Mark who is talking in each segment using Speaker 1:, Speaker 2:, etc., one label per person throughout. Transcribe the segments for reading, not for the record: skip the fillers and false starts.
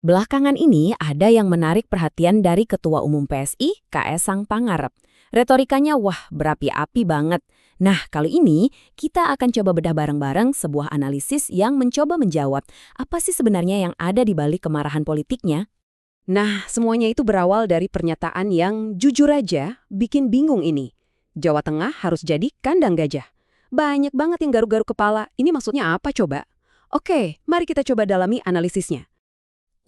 Speaker 1: Belakangan ini ada yang menarik perhatian dari Ketua Umum PSI, Kaesang Pangarep. Retorikanya wah berapi-api banget. Nah, kali ini kita akan coba bedah bareng-bareng sebuah analisis yang mencoba menjawab apa sih sebenarnya yang ada di balik kemarahan politiknya.
Speaker 2: Nah, semuanya itu berawal dari pernyataan yang jujur aja bikin bingung ini. Jawa Tengah harus jadi kandang gajah. Banyak banget yang garuk-garuk kepala. Ini maksudnya apa coba? Oke, mari kita coba dalami analisisnya.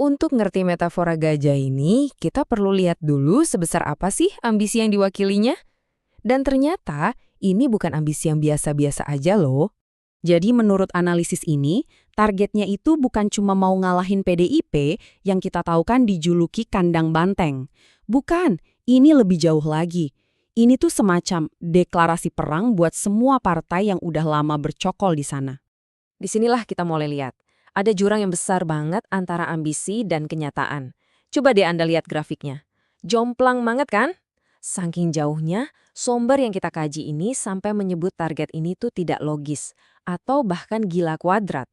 Speaker 3: Untuk ngerti metafora gajah ini, kita perlu lihat dulu sebesar apa sih ambisi yang diwakilinya. Dan ternyata, ini bukan ambisi yang biasa-biasa aja loh.
Speaker 2: Jadi menurut analisis ini, targetnya itu bukan cuma mau ngalahin PDIP yang kita tahu kan dijuluki kandang banteng. Bukan, ini lebih jauh lagi. Ini tuh semacam deklarasi perang buat semua partai yang udah lama bercokol di sana.
Speaker 3: Disinilah kita mulai lihat. Ada jurang yang besar banget antara ambisi dan kenyataan. Coba deh Anda lihat grafiknya. Jomplang banget kan? Saking jauhnya, sumber yang kita kaji ini sampai menyebut target ini tuh tidak logis atau bahkan gila kuadrat.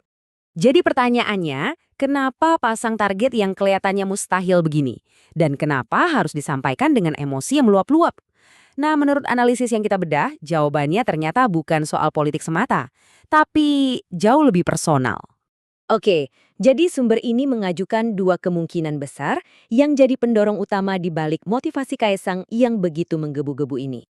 Speaker 2: Jadi pertanyaannya, kenapa pasang target yang kelihatannya mustahil begini? Dan kenapa harus disampaikan dengan emosi yang meluap-luap? Nah, menurut analisis yang kita bedah, jawabannya ternyata bukan soal politik semata, tapi jauh lebih personal. Oke, jadi sumber ini mengajukan dua kemungkinan besar yang jadi pendorong utama di balik motivasi Kaesang yang begitu menggebu-gebu ini.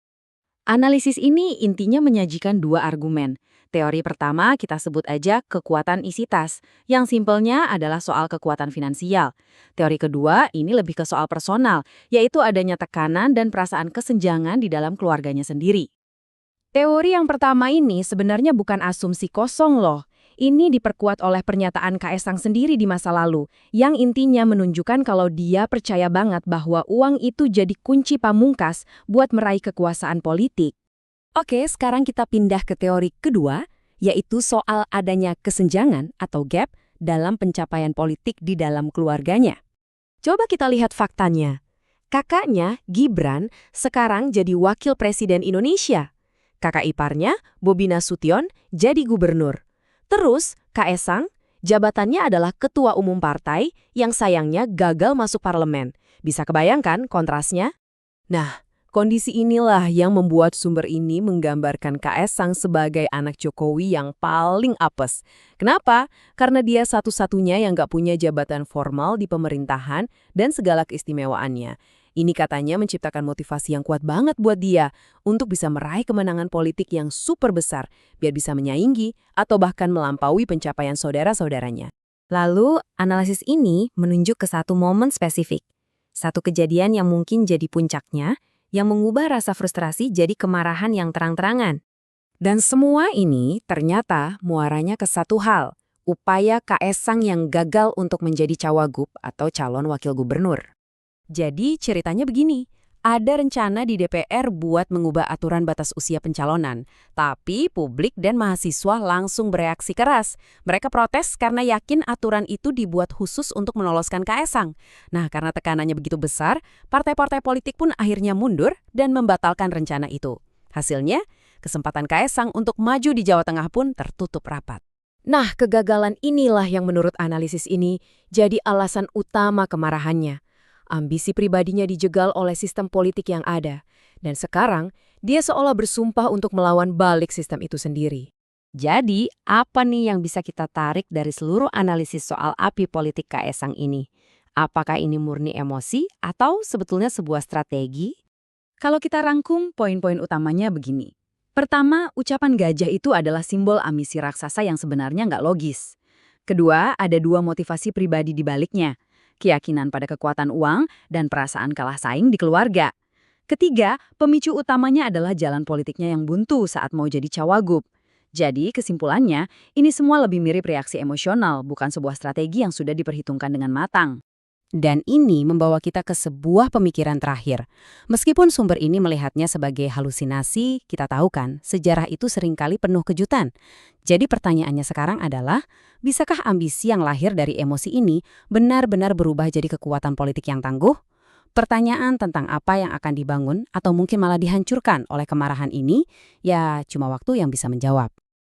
Speaker 2: Analisis ini intinya menyajikan dua argumen. Teori pertama kita sebut aja kekuatan isi tas, yang simpelnya adalah soal kekuatan finansial. Teori kedua ini lebih ke soal personal, yaitu adanya tekanan dan perasaan kesenjangan di dalam keluarganya sendiri. Teori yang pertama ini sebenarnya bukan asumsi kosong loh. Ini diperkuat oleh pernyataan Kaesang sendiri di masa lalu, yang intinya menunjukkan kalau dia percaya banget bahwa uang itu jadi kunci pamungkas buat meraih kekuasaan politik. Oke, sekarang kita pindah ke teori kedua, yaitu soal adanya kesenjangan atau gap dalam pencapaian politik di dalam keluarganya. Coba kita lihat faktanya. Kakaknya, Gibran, sekarang jadi wakil presiden Indonesia. Kakak iparnya, Bobi Nasution, jadi gubernur. Terus, Kaesang, jabatannya adalah ketua umum partai yang sayangnya gagal masuk parlemen. Bisa kebayangkan kontrasnya? Nah, kondisi inilah yang membuat sumber ini menggambarkan Kaesang sebagai anak Jokowi yang paling apes. Kenapa? Karena dia satu-satunya yang gak punya jabatan formal di pemerintahan dan segala keistimewaannya. Ini katanya menciptakan motivasi yang kuat banget buat dia untuk bisa meraih kemenangan politik yang super besar, biar bisa menyaingi atau bahkan melampaui pencapaian saudara-saudaranya. Lalu, analisis ini menunjuk ke satu momen spesifik. Satu kejadian yang mungkin jadi puncaknya, yang mengubah rasa frustrasi jadi kemarahan yang terang-terangan. Dan semua ini ternyata muaranya ke satu hal, upaya Kaesang yang gagal untuk menjadi cawagup atau calon wakil gubernur. Jadi ceritanya begini, ada rencana di DPR buat mengubah aturan batas usia pencalonan. Tapi publik dan mahasiswa langsung bereaksi keras. Mereka protes karena yakin aturan itu dibuat khusus untuk meloloskan Kaesang. Nah, karena tekanannya begitu besar, partai-partai politik pun akhirnya mundur dan membatalkan rencana itu. Hasilnya, kesempatan Kaesang untuk maju di Jawa Tengah pun tertutup rapat. Nah, kegagalan inilah yang menurut analisis ini jadi alasan utama kemarahannya. Ambisi pribadinya dijegal oleh sistem politik yang ada. Dan sekarang, dia seolah bersumpah untuk melawan balik sistem itu sendiri. Jadi, apa nih yang bisa kita tarik dari seluruh analisis soal api politik Kaesang ini? Apakah ini murni emosi atau sebetulnya sebuah strategi? Kalau kita rangkum, poin-poin utamanya begini. Pertama, ucapan gajah itu adalah simbol ambisi raksasa yang sebenarnya nggak logis. Kedua, ada dua motivasi pribadi di baliknya. Keyakinan pada kekuatan uang, dan perasaan kalah saing di keluarga. Ketiga, pemicu utamanya adalah jalan politiknya yang buntu saat mau jadi cawagup. Jadi, kesimpulannya, ini semua lebih mirip reaksi emosional, bukan sebuah strategi yang sudah diperhitungkan dengan matang. Dan ini membawa kita ke sebuah pemikiran terakhir. Meskipun sumber ini melihatnya sebagai halusinasi, kita tahu kan, sejarah itu seringkali penuh kejutan. Jadi pertanyaannya sekarang adalah, bisakah ambisi yang lahir dari emosi ini benar-benar berubah jadi kekuatan politik yang tangguh? Pertanyaan tentang apa yang akan dibangun atau mungkin malah dihancurkan oleh kemarahan ini, ya cuma waktu yang bisa menjawab.